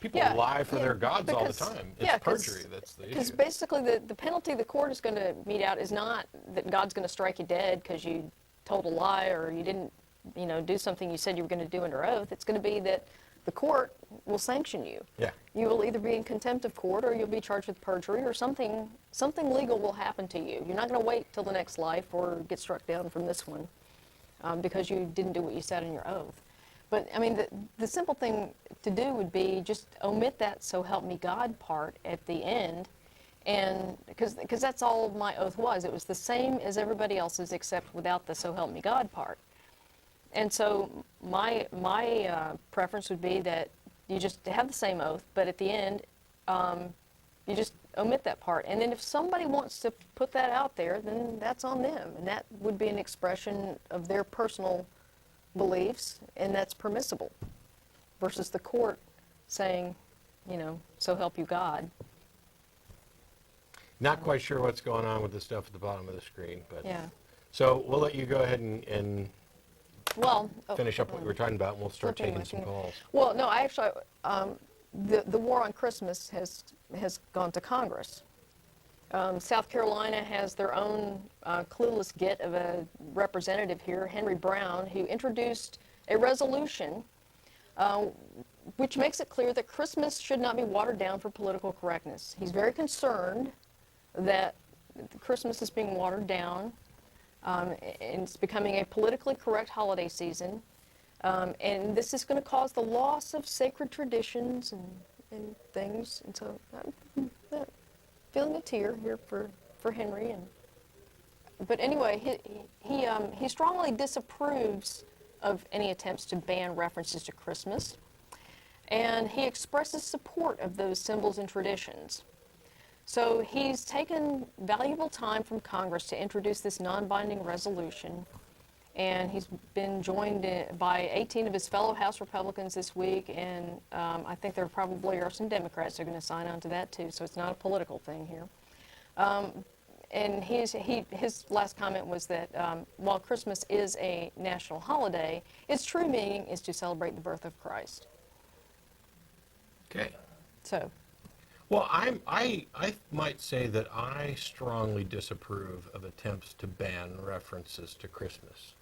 People lie for their gods all the time. It's perjury that's the issue. Because basically the penalty the court is going to mete out is not that God's going to strike you dead because you told a lie or you didn't, do something you said you were going to do under oath. It's going to be that the court will sanction you. Yeah. You will either be in contempt of court or you'll be charged with perjury or something legal will happen to you. You're not going to wait till the next life or get struck down from this one because you didn't do what you said in your oath. But, I mean, the simple thing to do would be just omit that "so help me God" part at the end, and because that's all my oath was. It was the same as everybody else's except without the "so help me God" part. And so my preference would be that you just have the same oath, but at the end, you just omit that part. And then if somebody wants to put that out there, then that's on them. And that would be an expression of their personal beliefs, and that's permissible, versus the court saying, "so help you God." Not quite sure what's going on with the stuff at the bottom of the screen, but Yeah. So we'll let you go ahead and Well, finish up what you were talking about, and we'll start taking some calls. Well, no, I actually, the war on Christmas has gone to Congress. South Carolina has their own clueless git of a representative here, Henry Brown, who introduced a resolution which makes it clear that Christmas should not be watered down for political correctness. He's very concerned that Christmas is being watered down and it's becoming a politically correct holiday season. And this is going to cause the loss of sacred traditions and things. And so I'm feeling a tear here for Henry. But anyway, he strongly disapproves of any attempts to ban references to Christmas. And he expresses support of those symbols and traditions. So he's taken valuable time from Congress to introduce this non-binding resolution. And he's been joined by 18 of his fellow House Republicans this week, and I think there probably are some Democrats that are going to sign on to that too, so it's not a political thing here. And his last comment was that while Christmas is a national holiday, its true meaning is to celebrate the birth of Christ. Okay. So. Well, I might say that I strongly disapprove of attempts to ban references to Christmas.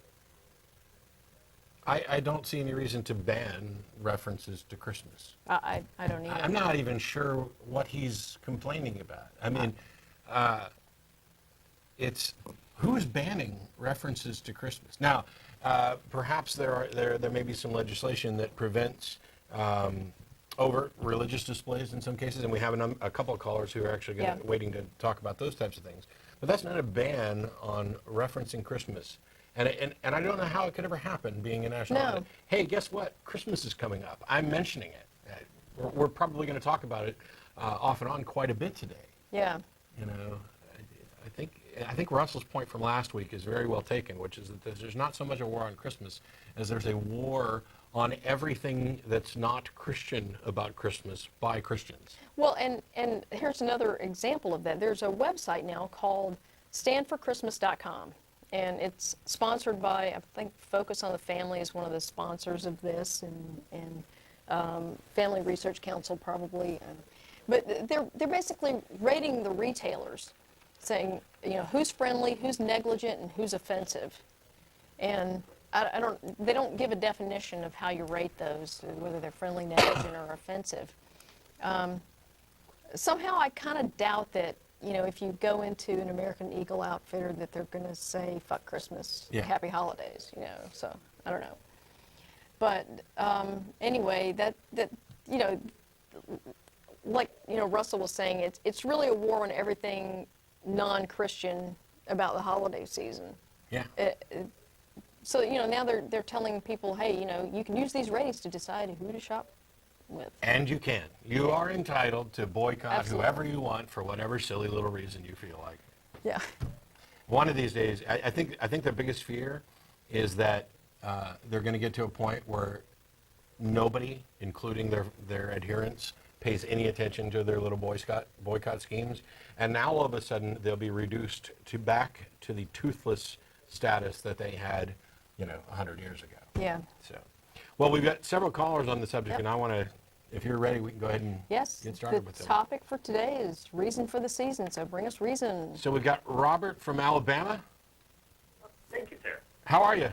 I don't see any reason to ban references to Christmas. I don't either. I'm not even sure what he's complaining about. I mean, it's who's banning references to Christmas? Now, perhaps there may be some legislation that prevents overt religious displays in some cases, and we have a couple of callers who are actually waiting to talk about those types of things. But that's not a ban on referencing Christmas. And I don't know how it could ever happen, being a national holiday. Hey, guess what? Christmas is coming up. I'm mentioning it. We're probably going to talk about it off and on quite a bit today. Yeah. I think Russell's point from last week is very well taken, which is that there's not so much a war on Christmas as there's a war on everything that's not Christian about Christmas by Christians. Well, and here's another example of that. There's a website now called standforchristmas.com. And it's sponsored by, I think, Focus on the Family is one of the sponsors of this, and Family Research Council probably. But they're basically rating the retailers, saying, who's friendly, who's negligent, and who's offensive. And they don't give a definition of how you rate those, whether they're friendly, negligent, or offensive. Somehow I kind of doubt that, if you go into an American Eagle outfitter, that they're going to say, "Fuck Christmas, happy holidays," so I don't know. But anyway, that like, Russell was saying, it's really a war on everything non-Christian about the holiday season. Yeah. So, now they're telling people, hey, you can use these ratings to decide who to shop with. And you can. You are entitled to boycott Absolutely. whoever you want for whatever silly little reason you feel like. Yeah. One of these days, I think the biggest fear is that they're going to get to a point where nobody, including their adherents, pays any attention to their little boycott schemes, and now all of a sudden they'll be reduced back to the toothless status that they had, 100 years ago. Yeah. So, well, we've got several callers on the subject, Yep. and I want to if you're ready, we can go ahead and Yes, get started the with them. topic for today is reason for the season, so bring us reason. So we've got Robert from Alabama. Thank you, sir. How are you?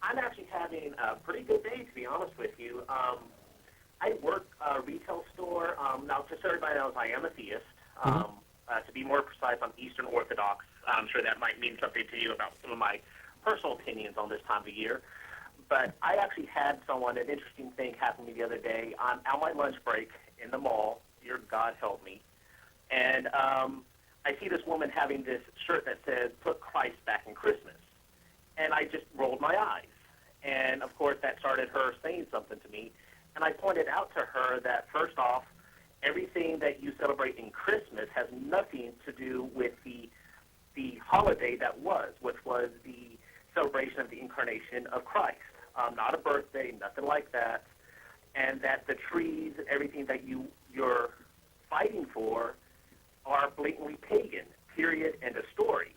I'm actually having a pretty good day, to be honest with you. I work a retail store. Now, just so everybody knows, I am a theist. To be more precise, I'm Eastern Orthodox. I'm sure that might mean something to you about some of my personal opinions on this time of year. But I actually had an interesting thing happen to me the other day. I'm on my lunch break in the mall. Dear God help me. And I see this woman having this shirt that says, "Put Christ back in Christmas." And I just rolled my eyes. And, of course, that started her saying something to me. And I pointed out to her that, first off, everything that you celebrate in Christmas has nothing to do with the holiday that was, which was the celebration of the incarnation of Christ. Not a birthday, nothing like that. And that the trees, everything that you're fighting for are blatantly pagan, period, end of story.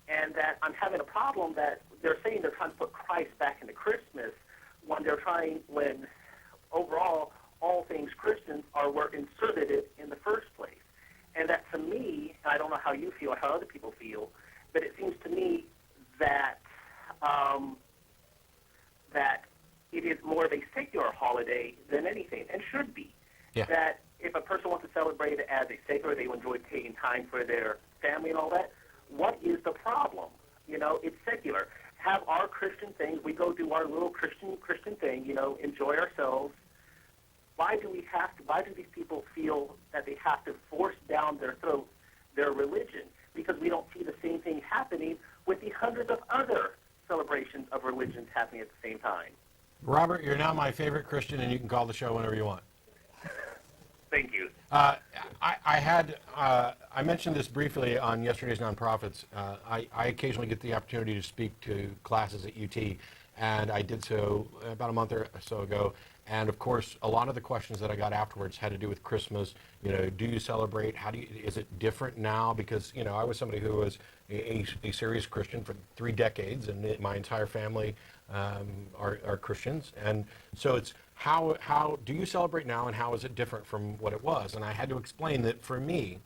And that I'm having a problem that they're saying they're trying to put Christ back into Christmas when overall all things Christians were inserted it in the first place. And that to me, and I don't know how you feel or how other people feel, but it seems to me that that it is more of a secular holiday than anything, and should be. Yeah. That if a person wants to celebrate it as a secular, they enjoy taking time for their family and all that, what is the problem? It's secular. Have our Christian things. We go do our little Christian thing, enjoy ourselves. Why do these people feel that they have to force down their throat their religion? Because we don't see the same thing happening with the hundreds of other celebrations of religions happening at the same time. Robert, you're now my favorite Christian, and you can call the show whenever you want. Thank you. I mentioned this briefly on yesterday's Nonprofits. I occasionally get the opportunity to speak to classes at UT, and I did so about a month or so ago. And of course, a lot of the questions that I got afterwards had to do with Christmas. Do you celebrate? Is it different now? Because I was somebody who was a serious Christian for 3 decades, and my entire family are Christians. And so it's how do you celebrate now, and how is it different from what it was? And I had to explain that for me,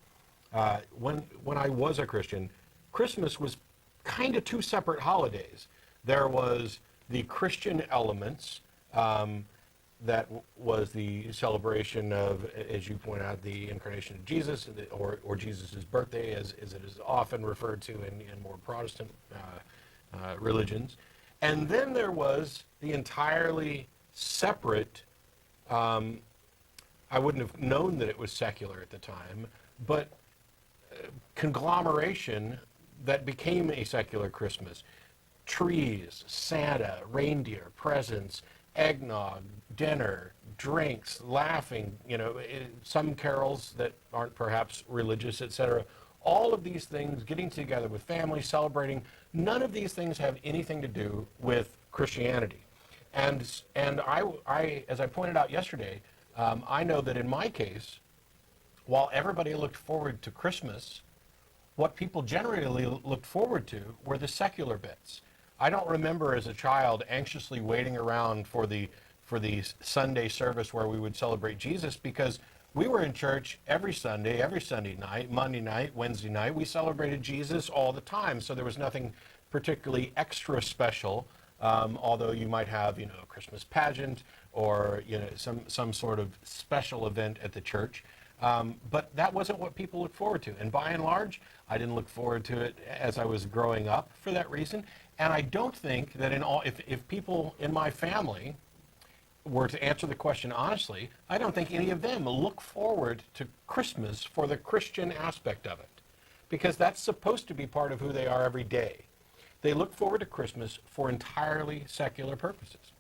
when I was a Christian, Christmas was kind of 2 separate holidays. There was the Christian elements. That was the celebration of, as you point out, the incarnation of Jesus, or Jesus' birthday, as it is often referred to in more Protestant religions. And then there was the entirely separate, I wouldn't have known that it was secular at the time, but conglomeration that became a secular Christmas. Trees, Santa, reindeer, presents, eggnog, dinner, drinks, laughing, some carols that aren't perhaps religious, etc. All of these things, getting together with family, celebrating, none of these things have anything to do with Christianity. And I as I pointed out yesterday, I know that in my case, while everybody looked forward to Christmas, what people generally looked forward to were the secular bits. I don't remember as a child anxiously waiting around for the Sunday service where we would celebrate Jesus, because we were in church every Sunday night, Monday night, Wednesday night. We celebrated Jesus all the time, so there was nothing particularly extra special, although you might have, a Christmas pageant or, some sort of special event at the church. But that wasn't what people looked forward to. And by and large, I didn't look forward to it as I was growing up for that reason. And I don't think that if people in my family were to answer the question honestly, I don't think any of them look forward to Christmas for the Christian aspect of it, because that's supposed to be part of who they are every day. They look forward to Christmas for entirely secular purposes.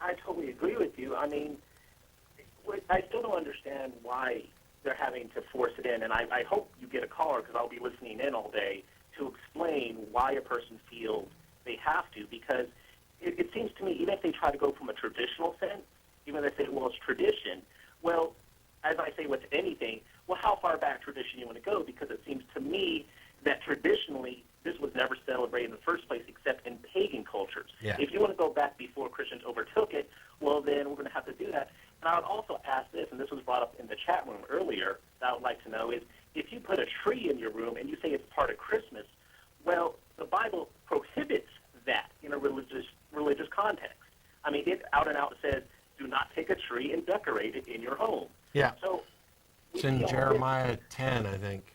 I totally agree with you. I mean, I still don't understand why they're having to force it in, and I hope you get a caller, because I'll be listening in all day, to explain why a person feels they have to, because it seems to me, even if they try to go from a traditional sense, even if they say, well, it's tradition, well, as I say with anything, well, how far back tradition you want to go? Because it seems to me that traditionally this was never celebrated in the first place except in pagan cultures. Yeah. If you want to go back before Christians overtook it, well, then we're going to have to do that. And I would also ask this, and this was brought up in the chat room earlier, that I would like to know is, if you put a tree in your room and you say it's part of Christmas, well, the Bible prohibits that in a religious context. I mean, it out and out says, do not take a tree and decorate it in your home. Yeah. So It's in Jeremiah 10, I think.